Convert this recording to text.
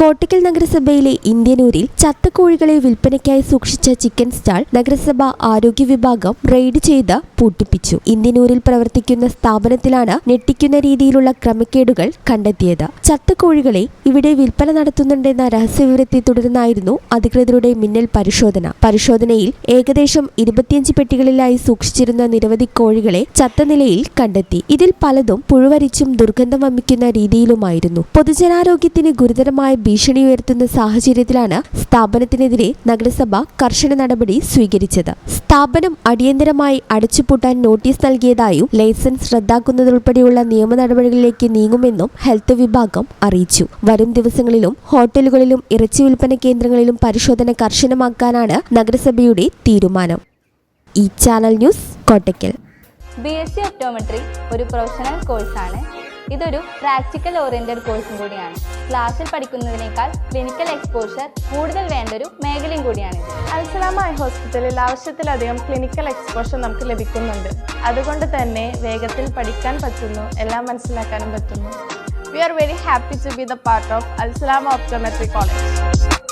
കോട്ടക്കൽ നഗരസഭയിലെ ഇന്ത്യനൂരിൽ ചത്ത കോഴികളെ വിൽപ്പനയ്ക്കായി സൂക്ഷിച്ച ചിക്കൻ സ്റ്റാൾ നഗരസഭ ആരോഗ്യ വിഭാഗം റെയ്ഡ് ചെയ്ത് പൂട്ടിപ്പിച്ചു. ഇന്ത്യനൂരിൽ പ്രവർത്തിക്കുന്ന സ്ഥാപനത്തിലാണ് ഞെട്ടിക്കുന്ന രീതിയിലുള്ള ക്രമക്കേടുകൾ കണ്ടെത്തിയത്. ചത്ത കോഴികളെ ഇവിടെ വിൽപ്പന നടത്തുന്നുണ്ടെന്ന രഹസ്യവിവരത്തെ തുടർന്നായിരുന്നു അധികൃതരുടെ മിന്നൽ പരിശോധനയിൽ ഏകദേശം 25 പെട്ടികളിലായി സൂക്ഷിച്ചിരുന്ന നിരവധി കോഴികളെ ചത്ത നിലയിൽ കണ്ടെത്തി. ഇതിൽ പലതും പുഴുവരിച്ചും ദുർഗന്ധം വമിക്കുന്ന രീതിയിലുമായിരുന്നു. പൊതുജനാരോഗ്യത്തിന് ഗുരുതരമായ ഭീഷണി ഉയർത്തുന്ന സാഹചര്യത്തിലാണ് സ്ഥാപനത്തിനെതിരെ നഗരസഭ കർശന നടപടി സ്വീകരിച്ചത്. സ്ഥാപനം അടിയന്തരമായി അടച്ചുപൂട്ടാൻ നോട്ടീസ് നൽകിയതായും ലൈസൻസ് റദ്ദാക്കുന്നതുൾപ്പെടെയുള്ള നിയമ നടപടികളിലേക്ക് നീങ്ങുമെന്നും ഹെൽത്ത് വിഭാഗം അറിയിച്ചു. വരും ദിവസങ്ങളിലും ഹോട്ടലുകളിലും ഇറച്ചി വിൽപ്പന കേന്ദ്രങ്ങളിലും പരിശോധന കർശനമാക്കാനാണ് നഗരസഭയുടെ തീരുമാനം. ഈ channel news Kottakkal. BSc optometry ഒരു പ്രൊഫഷണൽ കോഴ്സാണ്. ഇതൊരു പ്രാക്ടിക്കൽ ഓറിയന്റഡ് കോഴ്സും കൂടിയാണ്. ക്ലാസ്സിൽ പഠിക്കുന്നതിനേക്കാൾ ക്ലിനിക്കൽ എക്സ്പോഷർ കൂടുതൽ വേണ്ടൊരു മേഖലയും കൂടിയാണ്. അൽസലാമ ഐ ഹോസ്പിറ്റലിൽ ആവശ്യത്തിലധികം ക്ലിനിക്കൽ എക്സ്പോഷർ നമുക്ക് ലഭിക്കുന്നുണ്ട്. അതുകൊണ്ട് തന്നെ വേഗത്തിൽ പഠിക്കാൻ പറ്റുന്നു, എല്ലാം മനസ്സിലാക്കാനും പറ്റുന്നു. We are very happy to be the part of Al Salama Optometry College.